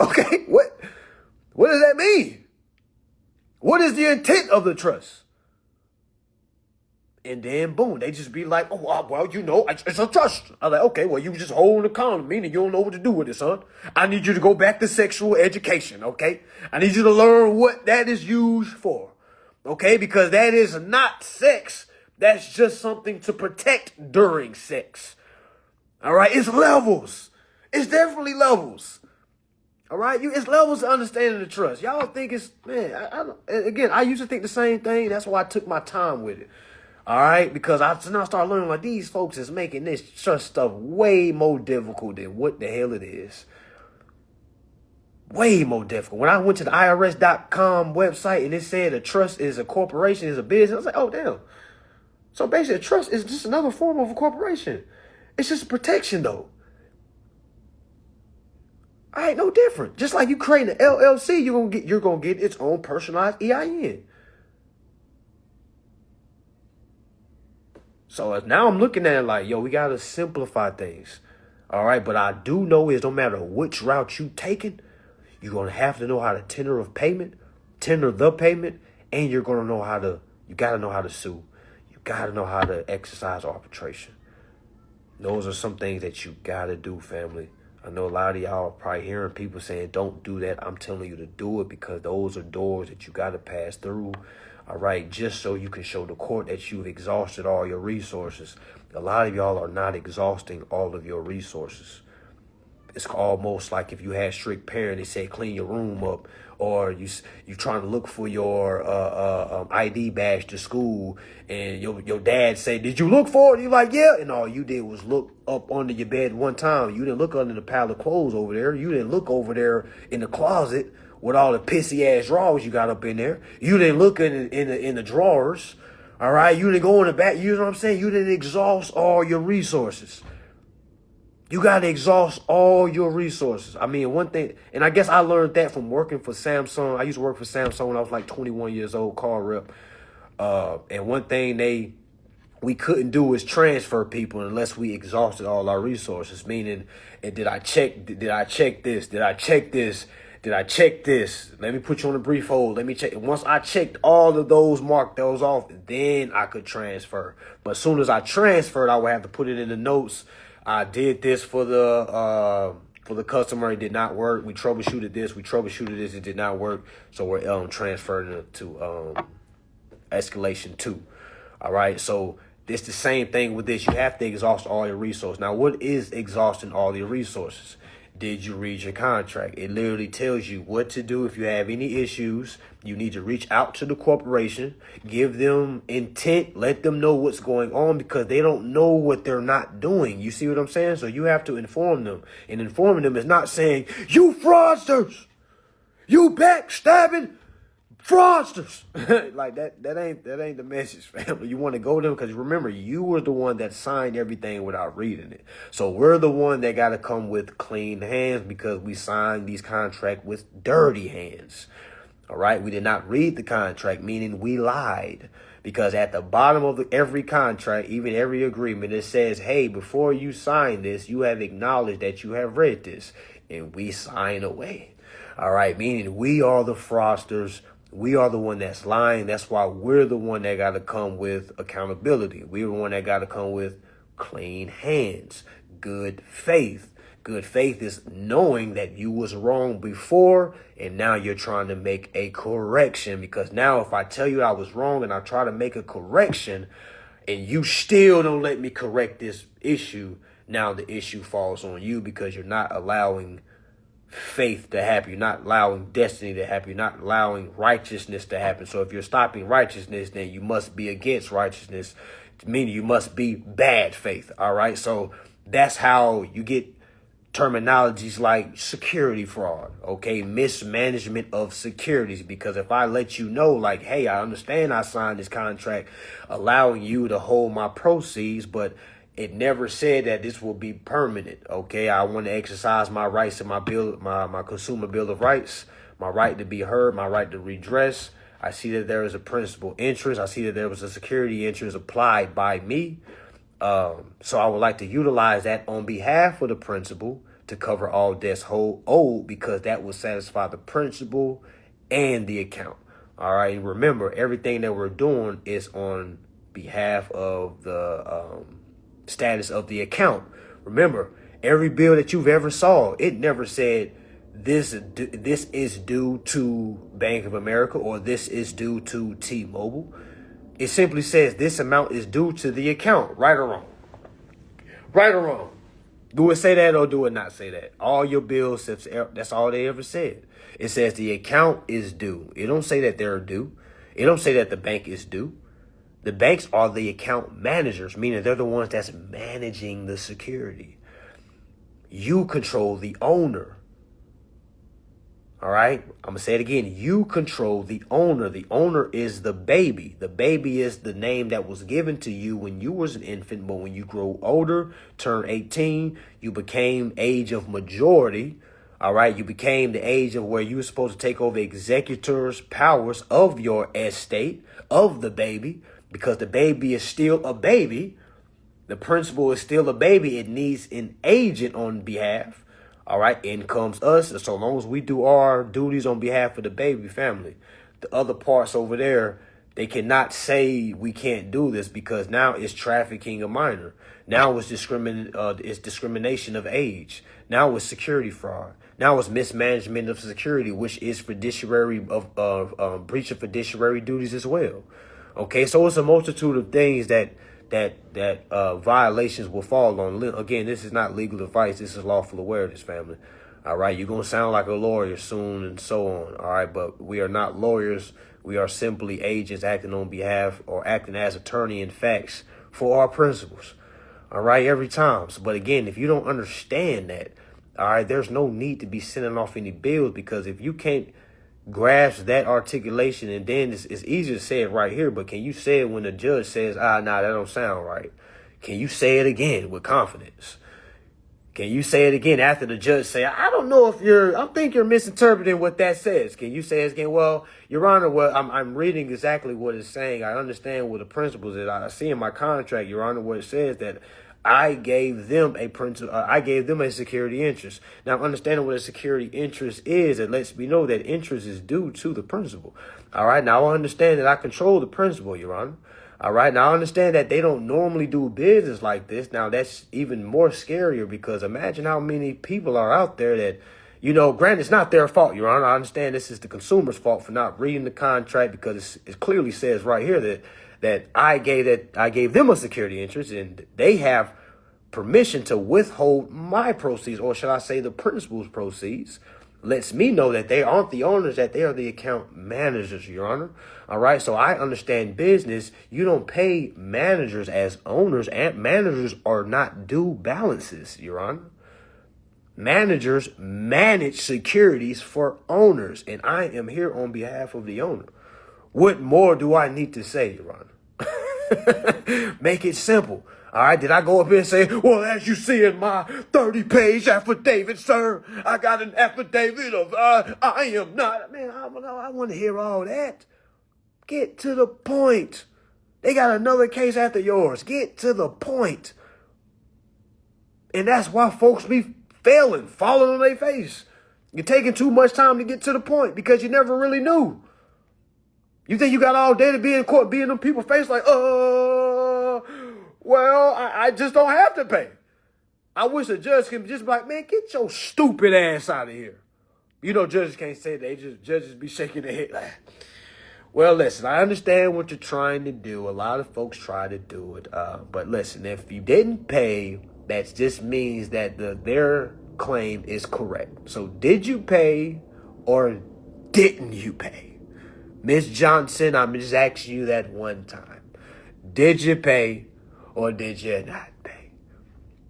Okay, what does that mean? What is the intent of the trust? And then, boom, they just be like, oh, well, it's a trust. I'm like, okay, well, you just holding the condom, meaning you don't know what to do with it, son. I need you to go back to sexual education, okay? I need you to learn what that is used for, okay? Because that is not sex. That's just something to protect during sex. All right? It's levels. It's definitely levels. All right, it's levels of understanding the trust. Y'all think it's, man, again, I used to think the same thing. That's why I took my time with it. All right, because I now start learning like these folks is making this trust stuff way more difficult than what the hell it is. Way more difficult. When I went to the IRS.com website and it said a trust is a corporation, is a business, I was like, oh, damn. So basically, a trust is just another form of a corporation. It's just a protection, though. All right, no different. Just like you creating an LLC, you're gonna get its own personalized EIN. So now I'm looking at it like, yo, we gotta simplify things. All right, but I do know is no matter which route you taking, you're gonna have to know how to tender the payment, and you gotta know how to sue. You gotta know how to exercise arbitration. Those are some things that you gotta do, family. I know a lot of y'all are probably hearing people saying, don't do that. I'm telling you to do it because those are doors that you got to pass through. All right, just so you can show the court that you've exhausted all your resources. A lot of y'all are not exhausting all of your resources. It's almost like if you had strict parents, they say clean your room up, or you trying to look for your ID badge to school, and your dad say, did you look for it? You're like, yeah, and all you did was look up under your bed one time. You didn't look under the pile of clothes over there. You didn't look over there in the closet with all the pissy ass drawers you got up in there. You didn't look in the drawers. All right, you didn't go in the back. You know what I'm saying? You didn't exhaust all your resources. You got to exhaust all your resources. I mean, one thing, and I guess I learned that from working for Samsung. I used to work for Samsung when I was like 21 years old, car rep. And one thing we couldn't do is transfer people unless we exhausted all our resources. Meaning, and did I check this? Did I check this? Did I check this? Let me put you on a brief hold. Let me check. Once I checked all of those, marked those off, then I could transfer. But as soon as I transferred, I would have to put it in the notes. I did this for the customer. It did not work. We troubleshooted this. It did not work. So we're transferring it to escalation 2. All right. So it's the same thing with this. You have to exhaust all your resources. Now, what is exhausting all your resources? Did you read your contract? It literally tells you what to do if you have any issues. You need to reach out to the corporation, give them intent, let them know what's going on because they don't know what they're not doing. You see what I'm saying? So you have to inform them. And informing them is not saying, you fraudsters, you backstabbing fraudsters. Like that ain't the message, family. You want to go to them because remember, you were the one that signed everything without reading it. So we're the one that got to come with clean hands because we signed these contracts with dirty hands. All right. We did not read the contract, meaning we lied, because at the bottom of every contract, even every agreement, it says, hey, before you sign this, you have acknowledged that you have read this, and we sign away. All right. Meaning we are the fraudsters. We are the one that's lying. That's why we're the one that got to come with accountability. We're the one that got to come with clean hands, good faith. Good faith is knowing that you was wrong before, and now you're trying to make a correction. Because now if I tell you I was wrong and I try to make a correction and you still don't let me correct this issue, now the issue falls on you because you're not allowing faith to happen. You're not allowing destiny to happen. You're not allowing righteousness to happen. So if you're stopping righteousness, then you must be against righteousness, meaning you must be bad faith. All right. So that's how you get terminologies like security fraud, okay, mismanagement of securities. Because if I let you know, like, hey, I understand I signed this contract allowing you to hold my proceeds, but it never said that this will be permanent. Okay, I want to exercise my rights in my consumer bill of rights, my right to be heard, my right to redress. I see that there is a principal interest. I see that there was a security interest applied by me. So I would like to utilize that on behalf of the principal to cover all debts owed, because that will satisfy the principal and the account. All right. Remember, everything that we're doing is on behalf of the status of the account. Remember, every bill that you've ever saw, it never said this is due to Bank of America or this is due to T-Mobile. It simply says this amount is due to the account. Right or wrong? Right or wrong? Do it say that or do it not say that? All your bills, that's all they ever said. It says the account is due. It don't say that they're due. It don't say that the bank is due. The banks are the account managers, meaning they're the ones that's managing the security. You control the owner. All right, I'm going to say it again. You control the owner. The owner is the baby. The baby is the name that was given to you when you was an infant. But when you grow older, turn 18, you became age of majority. All right, you became the age of where you were supposed to take over executors' powers of your estate, of the baby, because the baby is still a baby. The principal is still a baby. It needs an agent on behalf. All right, in comes us. So long as we do our duties on behalf of the baby family, the other parts over there, they cannot say we can't do this because now it's trafficking a minor. Now it's discrimination of age. Now it's security fraud. Now it's mismanagement of security, which is fiduciary of breach of fiduciary duties as well. Okay, so it's a multitude of things that violations will fall on. Again, this is not legal advice. This is lawful awareness, family. All right, you're going to sound like a lawyer soon and so on. All right, but we are not lawyers. We are simply agents acting on behalf or acting as attorney in facts for our principals. All right, every time. But again, if you don't understand that, all right, there's no need to be sending off any bills, because if you can't grasp that articulation, and then it's easy to say it right here, but can you say it when the judge says, nah, that don't sound right? Can you say it again with confidence? Can you say it again after the judge say, I don't know if I think you're misinterpreting what that says. Can you say it again? Well, Your Honor, I'm reading exactly what it's saying. I understand what the principles is. I see in my contract, Your Honor, where it says that I gave them a security interest. Now, understanding what a security interest is, it lets me know that interest is due to the principal. All right. Now, I understand that I control the principal, Your Honor. All right. Now, I understand that they don't normally do business like this. Now, that's even more scarier, because imagine how many people are out there that, granted, it's not their fault, Your Honor. I understand this is the consumer's fault for not reading the contract, because it clearly says right here that I gave them a security interest, and they have permission to withhold my proceeds, or should I say the principal's proceeds. Lets me know that they aren't the owners, that they are the account managers, Your Honor. All right, so I understand business. You don't pay managers as owners, and managers are not due balances, Your Honor. Managers manage securities for owners, and I am here on behalf of the owner. What more do I need to say, Your Honor? Make it simple. All right. Did I go up here and say, well, as you see in my 30-page affidavit, sir, I got an affidavit of I am not. Man, I want to hear all that. Get to the point. They got another case after yours. Get to the point. And that's why folks be falling on their face. You're taking too much time to get to the point because you never really knew. You think you got all day to be in court, be in them people's face like, well, I just don't have to pay. I wish a judge can just be like, man, get your stupid ass out of here. Judges can't say that. Judges be shaking their head like, well, listen, I understand what you're trying to do. A lot of folks try to do it. But listen, if you didn't pay, that just means that their claim is correct. So did you pay or didn't you pay? Ms. Johnson, I'm just asking you that one time. Did you pay or did you not pay?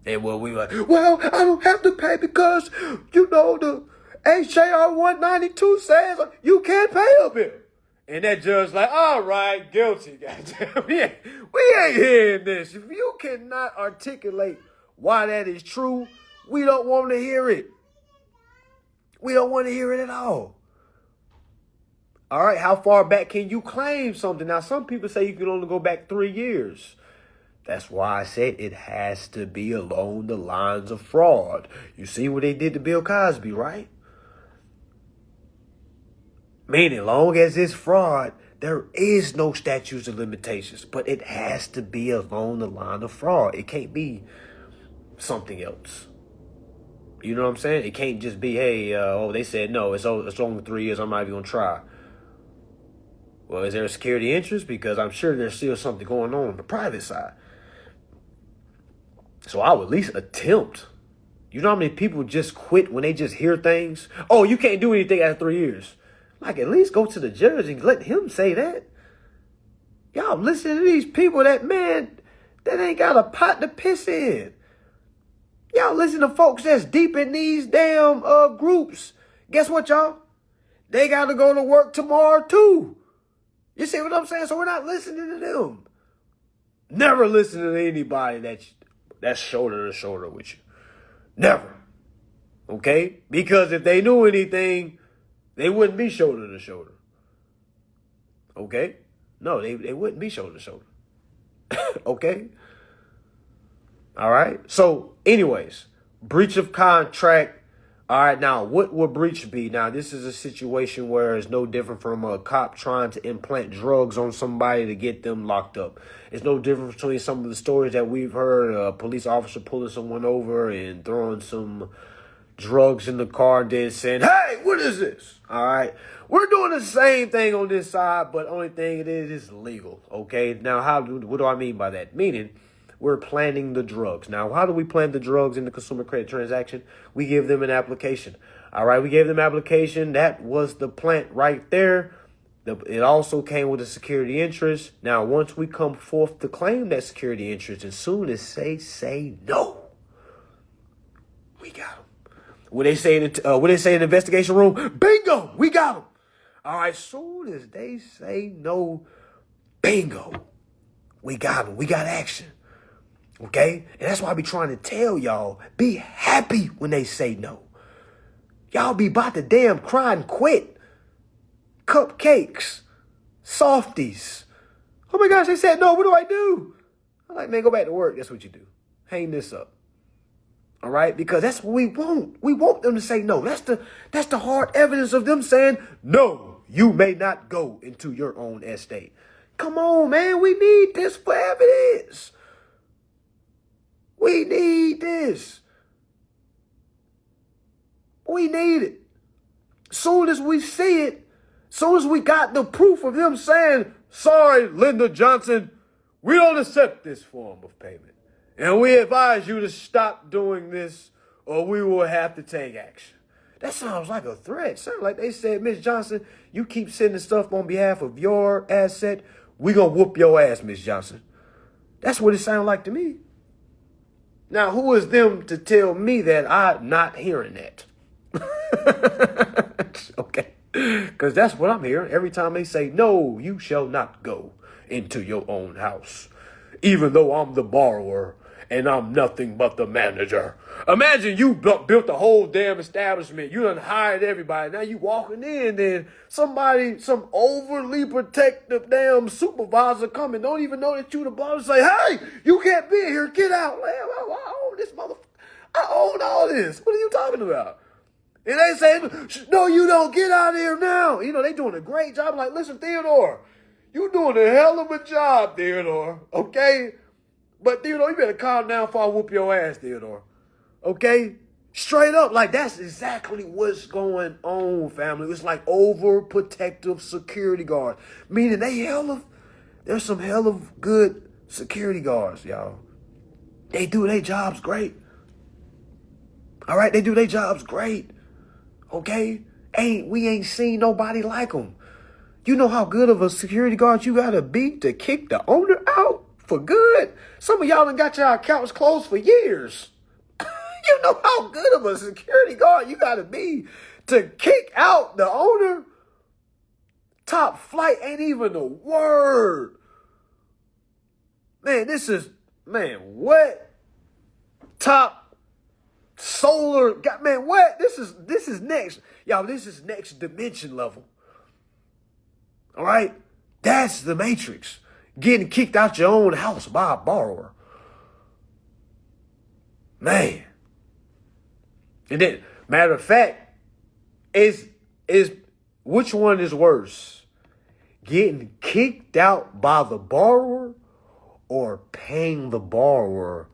And we were like, well, I don't have to pay because, the HJR 192 says you can't pay up here. And that judge like, all right, guilty. Goddamn. We ain't hearing this. If you cannot articulate why that is true, we don't want to hear it. We don't want to hear it at all. All right, how far back can you claim something? Now, some people say you can only go back 3 years. That's why I said it has to be along the lines of fraud. You see what they did to Bill Cosby, right? Meaning, long as it's fraud, there is no statutes of limitations. But it has to be along the line of fraud. It can't be something else. You know what I'm saying? It can't just be, hey, they said no, it's only 3 years, I'm not even going to try. Well, is there a security interest? Because I'm sure there's still something going on the private side. So I would at least attempt You know how many people just quit when they just hear things? Oh, you can't do anything after 3 years. Like, at least go to the judge and let him say that. Y'all listen to these people that ain't got a pot to piss in. Y'all listen to folks that's deep in these damn groups. Guess what, y'all? They got to go to work tomorrow, too. You see what I'm saying? So we're not listening to them. Never listen to anybody that's shoulder to shoulder with you. Never. Okay? Because if they knew anything, they wouldn't be shoulder to shoulder. Okay? No, they wouldn't be shoulder to shoulder. Okay? All right? So, anyways, breach of contract. All right, now, what would breach be? Now, this is a situation where it's no different from a cop trying to implant drugs on somebody to get them locked up. It's no different between some of the stories that we've heard. A police officer pulling someone over and throwing some drugs in the car and then saying, hey, what is this? All right, we're doing the same thing on this side, but only thing it is legal, okay? Now, what do I mean by that? Meaning, we're planning the drugs. Now, how do we plan the drugs in the consumer credit transaction? We give them an application. All right, we gave them an application. That was the plant right there. It also came with a security interest. Now, once we come forth to claim that security interest, as soon as they say no, we got them. What they say in the investigation room, bingo, we got them. All right, as soon as they say no, bingo, we got them. We got action. Okay? And that's why I be trying to tell y'all, be happy when they say no. Y'all be about to damn cry and quit. Cupcakes. Softies. Oh my gosh, they said no, what do I do? I'm like, man, go back to work. That's what you do. Hang this up. All right? Because that's what we want. We want them to say no. That's the hard evidence of them saying, no, you may not go into your own estate. Come on, man. We need this for evidence. We need this. We need it. Soon as we see it, soon as we got the proof of them saying, sorry, Linda Johnson, we don't accept this form of payment. And we advise you to stop doing this or we will have to take action. That sounds like a threat. Sounds like they said, Miss Johnson, you keep sending stuff on behalf of your asset, we gonna whoop your ass, Miss Johnson. That's what it sounded like to me. Now, who is them to tell me that I'm not hearing that? Okay. Because that's what I'm hearing every time they say, no, you shall not go into your own house. Even though I'm the borrower and I'm nothing but the manager. Imagine you built the whole damn establishment. You done hired everybody. Now you walking in, then some overly protective damn supervisor come and don't even know that you the boss. Say, hey, you can't be here. Get out. Man, I own this motherfucker. I own all this. What are you talking about? And they say, no, you don't. Get out of here now. You know, they doing a great job. Like, listen, Theodore, you doing a hell of a job, Theodore. Okay? But, Theodore, you better calm down before I whoop your ass, Theodore. Okay? Straight up. Like, that's exactly what's going on, family. It's like overprotective security guards. Meaning there's some hell of good security guards, y'all. They do their jobs great. All right? They do their jobs great. Okay? We ain't seen nobody like them. You know how good of a security guard you gotta be to kick the owner out for good? Some of y'all done got your accounts closed for years. You know how good of a security guard you gotta be to kick out the owner? Top flight ain't even a word. Man, what? Top solar, man, what? This is next. Y'all, this is next dimension level. All right? That's the Matrix. Getting kicked out your own house by a borrower. Man. And then, matter of fact, is which one is worse? Getting kicked out by the borrower or paying the borrower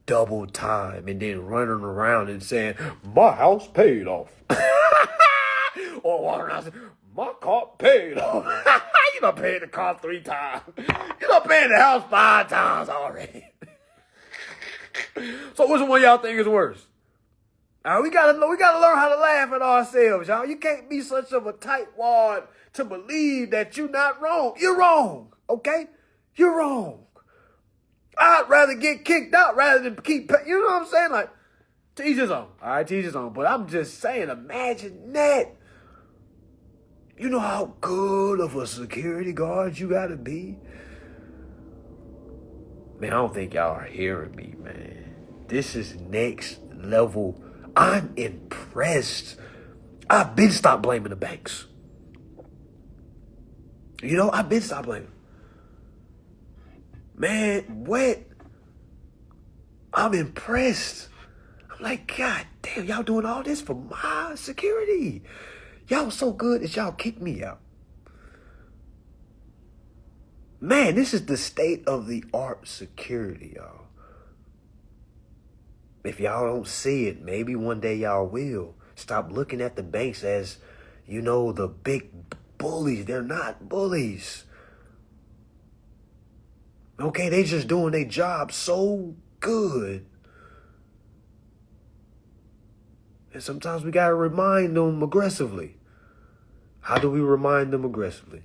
double time and then running around and saying, my house paid off. Or walking around saying, my car paid off. You done paid the car 3 times. You done paid the house 5 times already. So which one y'all think is worse? All right, we gotta learn how to laugh at ourselves, y'all. You can't be such of a tightwad to believe that you're not wrong. You're wrong, okay? You're wrong. I'd rather get kicked out rather than keep, you know what I'm saying? Like, to each his own. All right, to each his own. But I'm just saying, imagine that. You know how good of a security guard you gotta be? Man, I don't think y'all are hearing me, man. This is next level. I'm impressed. I've been stopped blaming the banks. You know, I've been stopped blaming. Man, what? I'm impressed. I'm like, God damn, y'all doing all this for my security. Y'all so good that y'all kicked me out. Man, this is the state of the art security, y'all. If y'all don't see it, maybe one day y'all will. Stop looking at the banks as, you know, the big bullies. They're not bullies. Okay, they just doing their job so good. And sometimes we got to remind them aggressively. How do we remind them aggressively?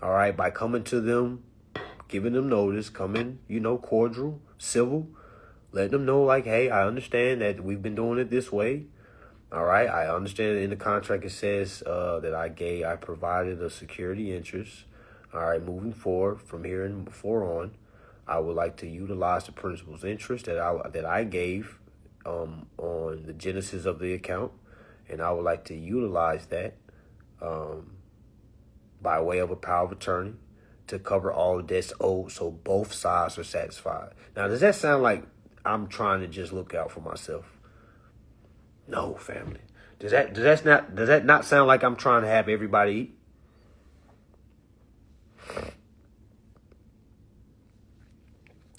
All right, by coming to them, giving them notice, coming, you know, cordial, civil, letting them know like, hey, I understand that we've been doing it this way. All right, I understand that in the contract it says that I provided a security interest. All right, moving forward from here and on, I would like to utilize the principal's interest that I gave on the genesis of the account, and I would like to utilize that by way of a power of attorney to cover all the debts owed, so both sides are satisfied. Now, does that sound like I'm trying to just look out for myself? No, family. Does that not sound like I'm trying to have everybody eat?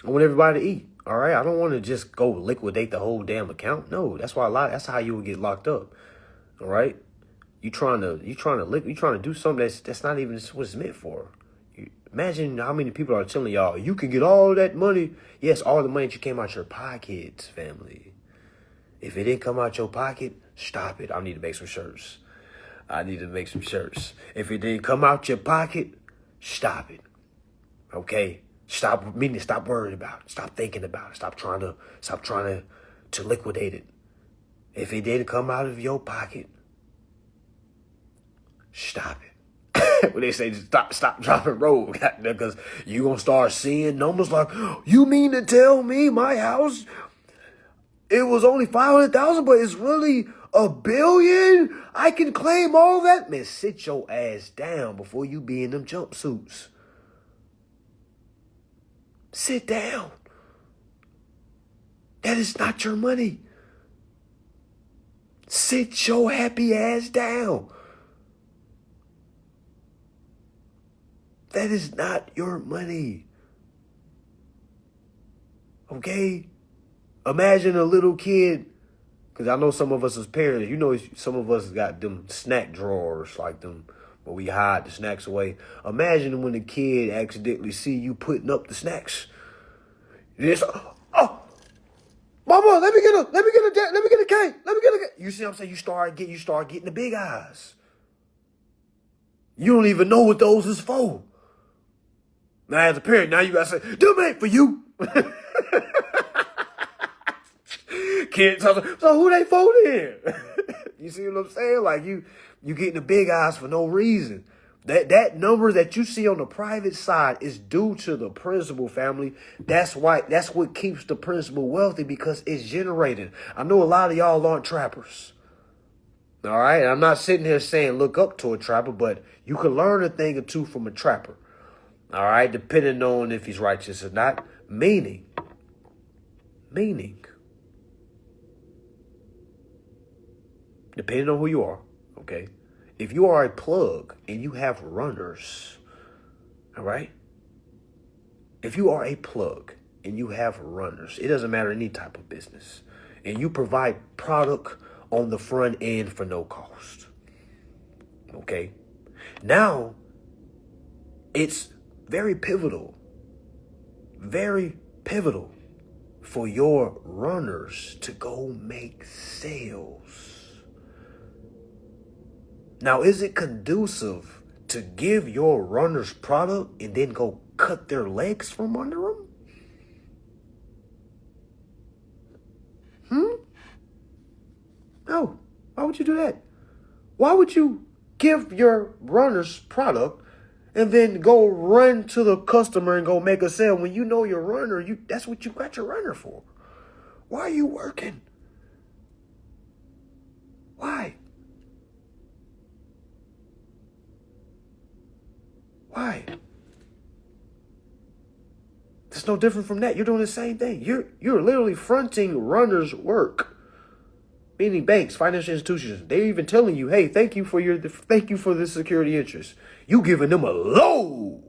I want everybody to eat. All right. I don't want to just go liquidate the whole damn account. No, that's that's how you would get locked up. All right. You trying to do something that's not even what it's meant for. Imagine how many people are telling y'all you can get all that money. Yes, all the money that you came out your pockets, family. If it didn't come out your pocket, stop it. I need to make some shirts. If it didn't come out your pocket, stop it. Okay? Stop worrying about it. Stop thinking about it. Stop trying to liquidate it. If it didn't come out of your pocket, stop it. When they say stop, drop, and roll, because you gonna start seeing numbers like, you mean to tell me my house, it was only 500,000, but it's really $1 billion? I can claim all that? Man, sit your ass down before you be in them jumpsuits. Sit down. That is not your money. Sit your happy ass down. That is not your money. Okay? Imagine a little kid, because I know some of us as parents, you know, some of us got them snack drawers like them where we hide the snacks away. Imagine when the kid accidentally see you putting up the snacks. It's, oh, mama, let me get a cake. You see what I'm saying? You start getting the big eyes. You don't even know what those is for. Now, as a parent, now you gotta say, them ain't for you. Kids, so who they for then? You see what I'm saying? Like you getting the big eyes for no reason. That number that you see on the private side is due to the principal, family. That's what keeps the principal wealthy, because it's generated. I know a lot of y'all aren't trappers. All right, I'm not sitting here saying look up to a trapper, but you can learn a thing or two from a trapper. All right, depending on if he's righteous or not. Meaning. Depending on who you are, okay? If you are a plug and you have runners, all right? If you are a plug and you have runners, it doesn't matter any type of business, and you provide product on the front end for no cost, okay? Now, it's very pivotal for your runners to go make sales. Now, is it conducive to give your runners product and then go cut their legs from under them? No. Why would you do that? Why would you give your runners product and then go run to the customer and go make a sale when you know your runner, that's what you got your runner for? Why are you working? Why? Why? It's no different from that. You're doing the same thing. You're literally fronting runners' work. Meaning banks, financial institutions, they're even telling you, hey, thank you for this security interest. You giving them a loan.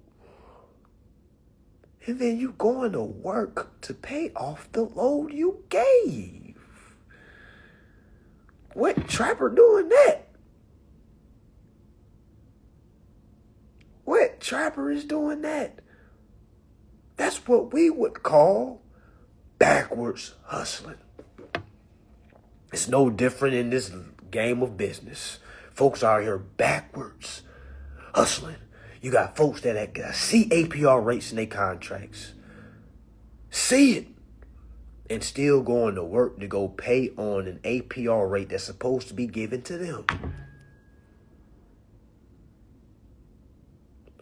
And then you going to work to pay off the loan you gave. What trapper doing that? What trapper is doing that? That's what we would call backwards hustling. It's no different in this game of business. Folks are here backwards hustling. You got folks that see APR rates in their contracts, see it, and still going to work to go pay on an APR rate that's supposed to be given to them.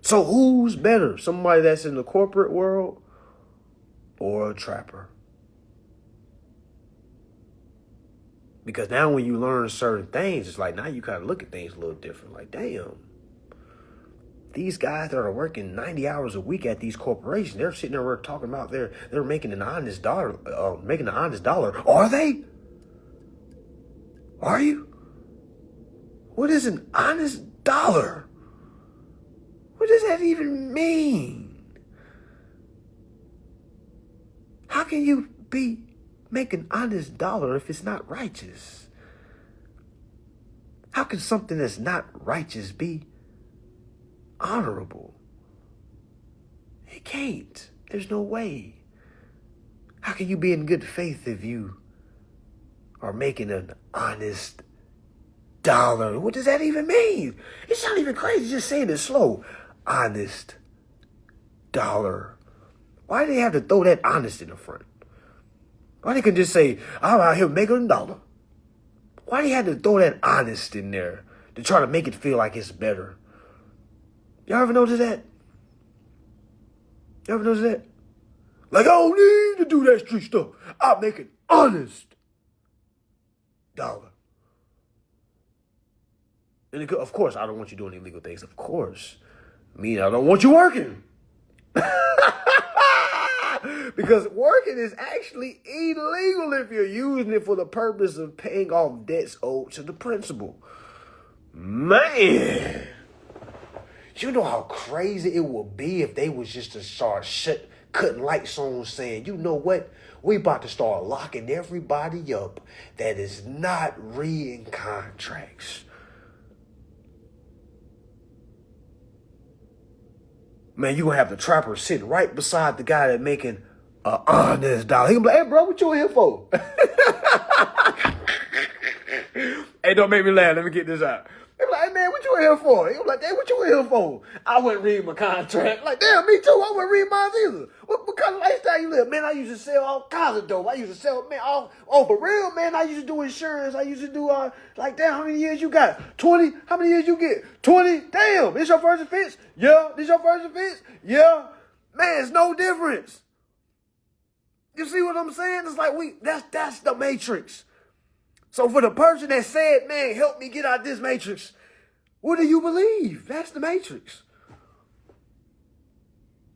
So who's better? Somebody that's in the corporate world or a trapper? Because now when you learn certain things, it's like now you kind of look at things a little different. Like, damn, these guys that are working 90 hours a week at these corporations, they're sitting there talking about they're making an honest dollar, Are they? Are you? What is an honest dollar? What does that even mean? How can you be make an honest dollar if it's not righteous? How can something that's not righteous be honorable? It can't. There's no way. How can you be in good faith if you are making an honest dollar? What does that even mean? It's not even crazy just saying it slow. Honest dollar. Why do they have to throw that honest in the front? Why they can just say, I'm out here making a dollar? Why do you have to throw that honest in there to try to make it feel like it's better? Y'all ever notice that? You ever notice that? Like, I don't need to do that street stuff. I make an honest dollar. And of course, I don't want you doing illegal things. Of course. I don't want you working. Because working is actually illegal if you're using it for the purpose of paying off debts owed to the principal. Man, you know how crazy it would be if they was just to start cutting lights on saying, you know what? We about to start locking everybody up that is not reading contracts. Man, you gonna have the trapper sitting right beside the guy that making an honest dollar. He gonna be like, hey, bro, what you in here for? Hey, don't make me laugh. Let me get this out. They be like, hey, man, what you in here for? He gonna be like, hey, what you in here for? I wouldn't read my contract. Like, damn, me too. I wouldn't read mine either. What kind of lifestyle you live? Man, I used to sell all kinds of dope. I used to sell, man, for real, man, I used to do insurance. I used to do, like, damn, how many years you got? 20? How many years you get? 20? Damn, this your first offense? Yeah. This your first offense? Yeah. Man, it's no difference. You see what I'm saying? It's like that's the matrix. So for the person that said, man, help me get out this matrix, what do you believe? That's the matrix.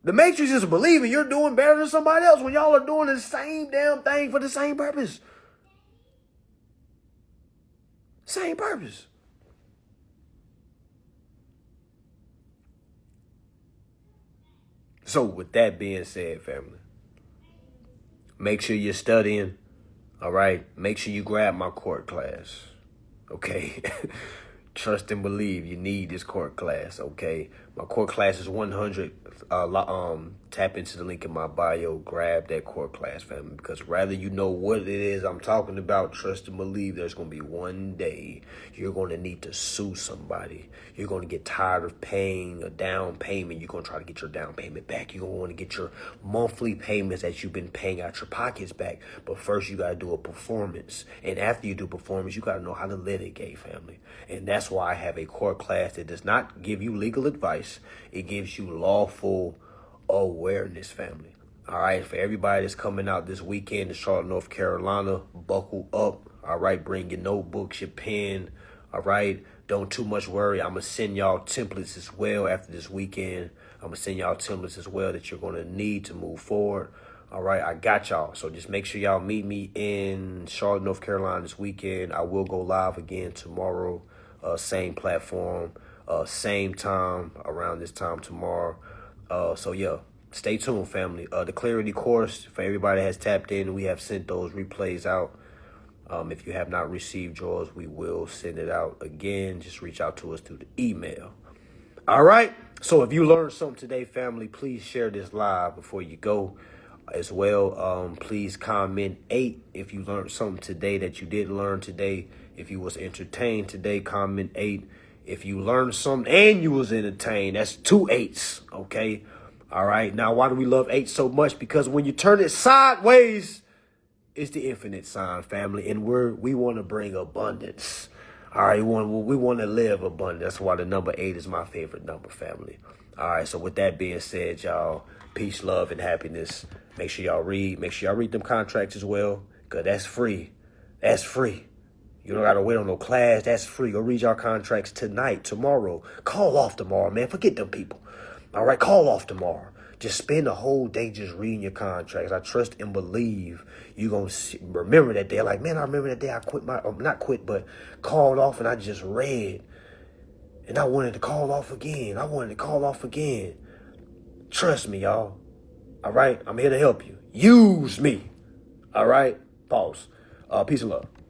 The matrix is believing you're doing better than somebody else when y'all are doing the same damn thing for the same purpose. Same purpose. So with that being said, family, make sure you're studying. All right. Make sure you grab my court class. Okay. Trust and believe you need this court class. Okay. My core class is 100. Tap into the link in my bio. Grab that core class, family. Because rather you know what it is I'm talking about, trust and believe there's going to be one day you're going to need to sue somebody. You're going to get tired of paying a down payment. You're going to try to get your down payment back. You're going to want to get your monthly payments that you've been paying out your pockets back. But first you got to do a performance. And after you do performance, you got to know how to litigate, family. And that's why I have a core class that does not give you legal advice. It gives you lawful awareness, family. All right, for everybody that's coming out this weekend to Charlotte, North Carolina, buckle up. All right, bring your notebooks, your pen. All right, don't too much worry. I'm going to send y'all templates as well after this weekend. I'm going to send y'all templates as well that you're going to need to move forward. All right, I got y'all. So just make sure y'all meet me in Charlotte, North Carolina this weekend. I will go live again tomorrow. Same platform, same time, around this time tomorrow. So yeah, stay tuned, family. The Clarity course, for everybody that has tapped in, we have sent those replays out. If you have not received yours, we will send it out again. Just reach out to us through the email. All right. So if you learned something today, family, please share this live before you go as well. Please comment 8 if you learned something today that you did learn today. If you was entertained today, comment 8. If you learned something and you was entertained, that's 2 8s, okay? All right. Now, why do we love 8 so much? Because when you turn it sideways, it's the infinite sign, family, and we want to bring abundance. All right, we want to live abundant. That's why the number 8 is my favorite number, family. All right, so with that being said, y'all, peace, love, and happiness. Make sure y'all read. Make sure y'all read them contracts as well, because that's free. That's free. You don't got to wait on no class. That's free. Go read y'all contracts tonight, tomorrow. Call off tomorrow, man. Forget them people. All right, call off tomorrow. Just spend the whole day just reading your contracts. I trust and believe you're going to remember that day. Like, man, I remember that day I quit not quit, but called off and I just read. And I wanted to call off again. Trust me, y'all. All right? I'm here to help you. Use me. All right? Pause. Peace and love.